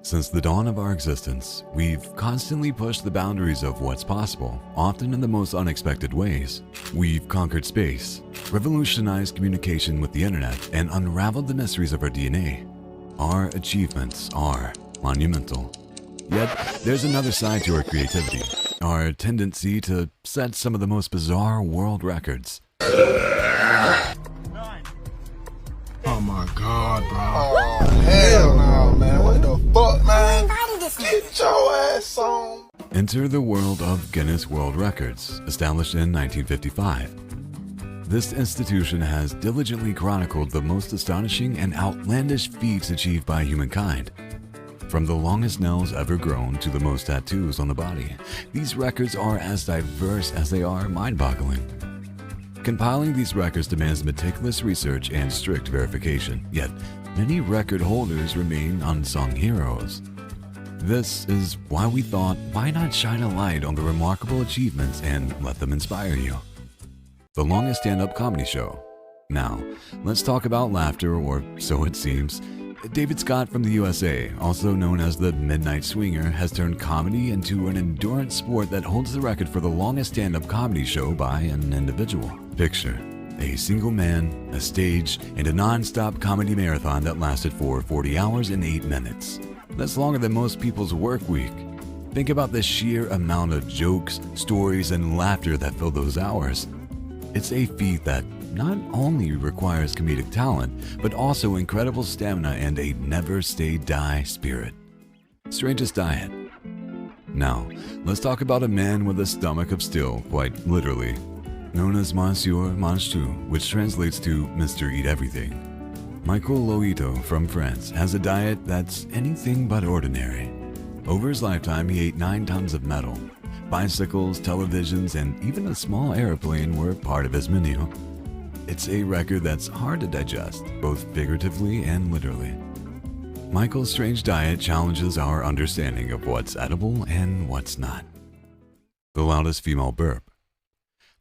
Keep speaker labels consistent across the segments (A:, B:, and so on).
A: Since the dawn of our existence, we've constantly pushed the boundaries of what's possible, often in the most unexpected ways. We've conquered space, revolutionized communication with the internet, and unraveled the mysteries of our DNA. Our achievements are monumental. Yet, there's another side to our creativity, our tendency to set some of the most bizarre world records.
B: Oh my God, bro.
C: Oh, hell no, man. What the fuck, man? Get your ass on.
A: Enter the world of Guinness World Records, established in 1955. This institution has diligently chronicled the most astonishing and outlandish feats achieved by humankind. From the longest nails ever grown to the most tattoos on the body, these records are as diverse as they are mind-boggling. Compiling these records demands meticulous research and strict verification, yet many record holders remain unsung heroes. This is why we thought, why not shine a light on the remarkable achievements and let them inspire you? The longest stand-up comedy show. Now, let's talk about laughter, or so it seems. David Scott from the USA, also known as the Midnight Swinger, has turned comedy into an endurance sport that holds the record for the longest stand-up comedy show by an individual. Picture a single man, a stage, and a non-stop comedy marathon that lasted for 40 hours and 8 minutes. That's longer than most people's work week. Think about the sheer amount of jokes, stories, and laughter that fill those hours. It's a feat that not only requires comedic talent, but also incredible stamina and a never-say-die spirit. Strangest diet. Now, let's talk about a man with a stomach of steel, quite literally. Known as Monsieur Mange Tout, which translates to Mr. Eat Everything. Michael Loito from France has a diet that's anything but ordinary. Over his lifetime, he ate 9 tons of metal. Bicycles, televisions, and even a small airplane were part of his menu. It's a record that's hard to digest, both figuratively and literally. Michael's strange diet challenges our understanding of what's edible and what's not. The loudest female burp.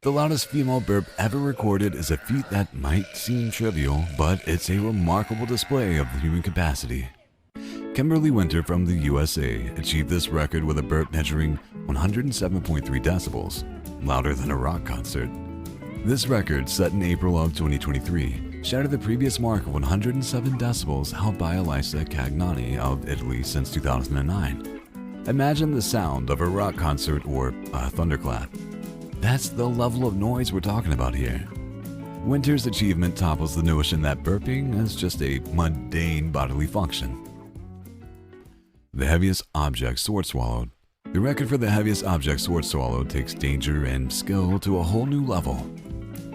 A: The loudest female burp ever recorded is a feat that might seem trivial, but it's a remarkable display of human capacity. Kimberly Winter from the USA achieved this record with a burp measuring 107.3 decibels, louder than a rock concert. This record, set in April of 2023, shattered the previous mark of 107 decibels held by Elisa Cagnani of Italy since 2009. Imagine the sound of a rock concert or a thunderclap. That's the level of noise we're talking about here. Winter's achievement topples the notion that burping is just a mundane bodily function. The heaviest object sword swallowed. The record for the heaviest object sword swallowed takes danger and skill to a whole new level.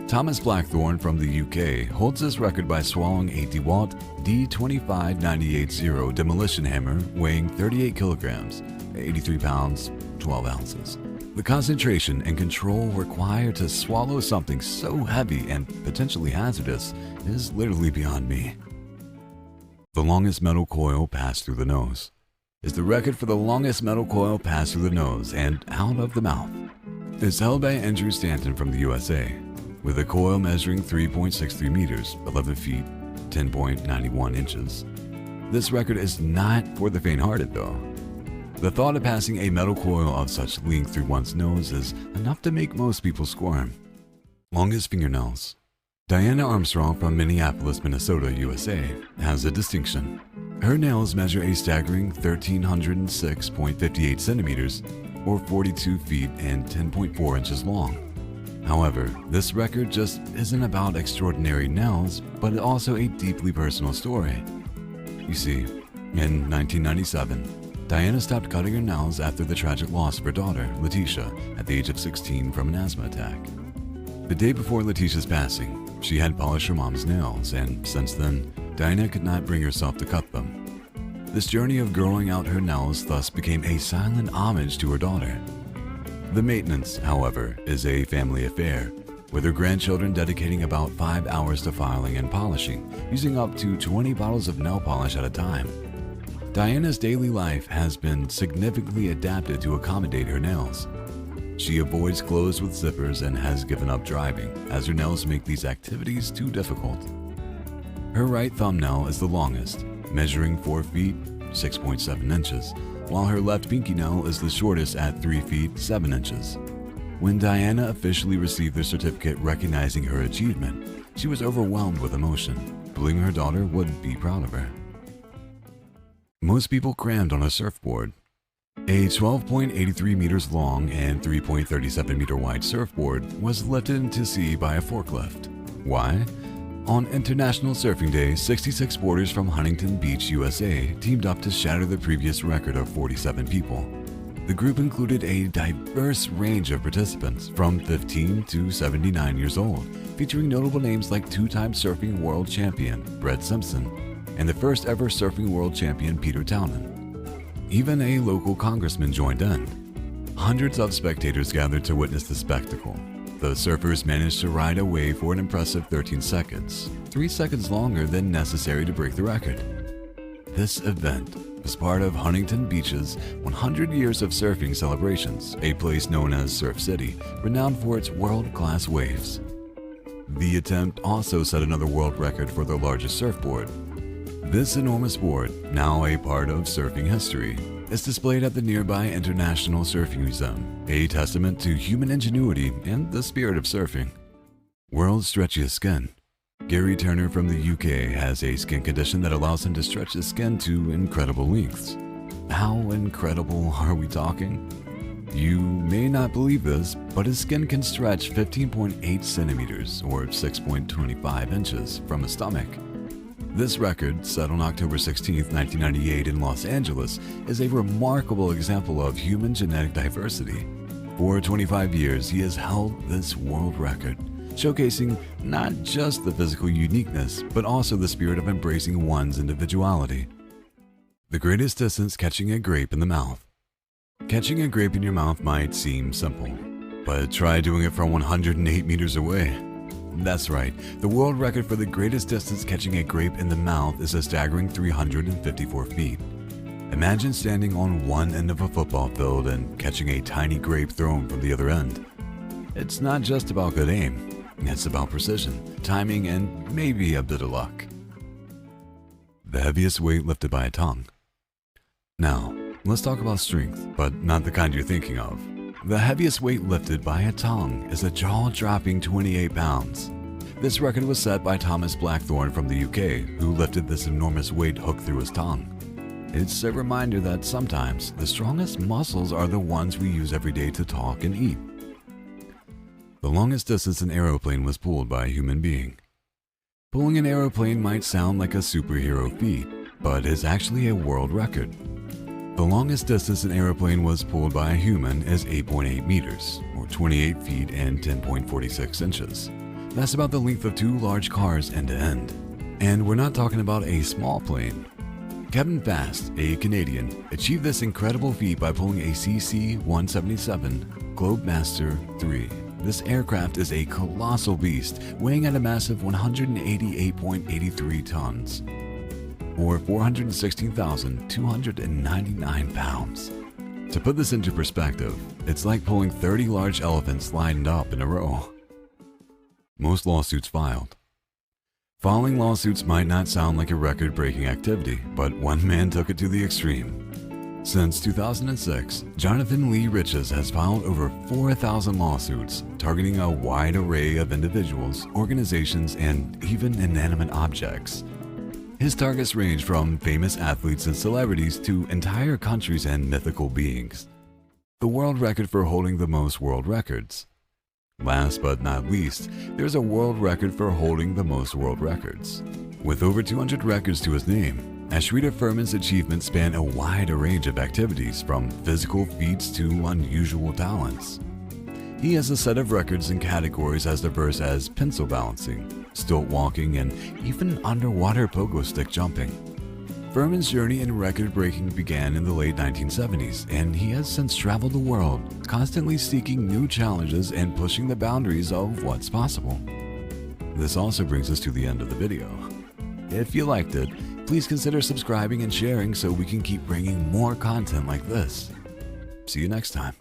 A: Thomas Blackthorne from the UK holds this record by swallowing a DeWalt D25980 demolition hammer weighing 38 kilograms, 83 pounds, 12 ounces. The concentration and control required to swallow something so heavy and potentially hazardous is literally beyond me. The longest metal coil passed through the nose. Is the record for the longest metal coil passed through the nose and out of the mouth. It's held by Andrew Stanton from the USA, with a coil measuring 3.63 meters, 11 feet, 10.91 inches. This record is not for the faint-hearted though. The thought of passing a metal coil of such length through one's nose is enough to make most people squirm. Longest fingernails. Diana Armstrong from Minneapolis, Minnesota, USA, has a distinction. Her nails measure a staggering 1,306.58 centimeters, or 42 feet and 10.4 inches long. However, this record just isn't about extraordinary nails, but also a deeply personal story. You see, in 1997, Diana stopped cutting her nails after the tragic loss of her daughter, Letitia, at the age of 16 from an asthma attack. The day before Letitia's passing, she had polished her mom's nails, and since then, Diana could not bring herself to cut them. This journey of growing out her nails thus became a silent homage to her daughter. The maintenance, however, is a family affair, with her grandchildren dedicating about 5 hours to filing and polishing, using up to 20 bottles of nail polish at a time. Diana's daily life has been significantly adapted to accommodate her nails. She avoids clothes with zippers and has given up driving, as her nails make these activities too difficult. Her right thumbnail is the longest, measuring 4 feet, 6.7 inches, while her left pinky nail is the shortest at 3 feet 7 inches. When Diana officially received the certificate recognizing her achievement, she was overwhelmed with emotion, believing her daughter would be proud of her. Most people crammed on a surfboard. A 12.83 meters long and 3.37 meter wide surfboard was lifted into sea by a forklift. Why? On International Surfing Day, 66 boarders from Huntington Beach, USA teamed up to shatter the previous record of 47 people. The group included a diverse range of participants from 15 to 79 years old, featuring notable names like two-time surfing world champion Brett Simpson and the first ever surfing world champion Peter Townend. Even a local congressman joined in. Hundreds of spectators gathered to witness the spectacle. The surfers managed to ride a wave for an impressive 13 seconds, 3 seconds longer than necessary to break the record. This event was part of Huntington Beach's 100 Years of Surfing celebrations, a place known as Surf City, renowned for its world-class waves. The attempt also set another world record for the largest surfboard. This enormous board, now a part of surfing history, is displayed at the nearby International Surfing Museum, a testament to human ingenuity and the spirit of surfing. World's stretchiest skin. Gary Turner from the UK has a skin condition that allows him to stretch his skin to incredible lengths. How incredible are we talking? You may not believe this, but his skin can stretch 15.8 centimeters or 6.25 inches from his stomach. This record, set on October 16, 1998 in Los Angeles, is a remarkable example of human genetic diversity. For 25 years, he has held this world record, showcasing not just the physical uniqueness, but also the spirit of embracing one's individuality. The greatest distance catching a grape in the mouth. Catching a grape in your mouth might seem simple, but try doing it from 108 meters away. That's right, the world record for the greatest distance catching a grape in the mouth is a staggering 354 feet. Imagine standing on one end of a football field and catching a tiny grape thrown from the other end. It's not just about good aim, it's about precision, timing, and maybe a bit of luck. The heaviest weight lifted by a tongue. Now, let's talk about strength, but not the kind you're thinking of. The heaviest weight lifted by a tongue is a jaw-dropping 28 pounds. This record was set by Thomas Blackthorne from the UK, who lifted this enormous weight hooked through his tongue. It's a reminder that sometimes the strongest muscles are the ones we use every day to talk and eat. The longest distance an aeroplane was pulled by a human being. Pulling an aeroplane might sound like a superhero feat, but is actually a world record. The longest distance an aeroplane was pulled by a human is 8.8 meters, or 28 feet and 10.46 inches. That's about the length of 2 large cars end to end. And we're not talking about a small plane. Kevin Fast, a Canadian, achieved this incredible feat by pulling a CC-177 Globemaster III. This aircraft is a colossal beast, weighing at a massive 188.83 tons. Or 416,299 pounds. To put this into perspective, it's like pulling 30 large elephants lined up in a row. Most lawsuits filed. Filing lawsuits might not sound like a record-breaking activity, but one man took it to the extreme. Since 2006, Jonathan Lee Riches has filed over 4,000 lawsuits, targeting a wide array of individuals, organizations, and even inanimate objects. His targets range from famous athletes and celebrities to entire countries and mythical beings. The world record for holding the most world records. Last but not least, there's a world record for holding the most world records. With over 200 records to his name, Ashrita Furman's achievements span a wide range of activities, from physical feats to unusual talents. He has a set of records in categories as diverse as pencil balancing, stilt walking, and even underwater pogo stick jumping. Furman's journey in record-breaking began in the late 1970s, and he has since traveled the world, constantly seeking new challenges and pushing the boundaries of what's possible. This also brings us to the end of the video. If you liked it, please consider subscribing and sharing so we can keep bringing more content like this. See you next time.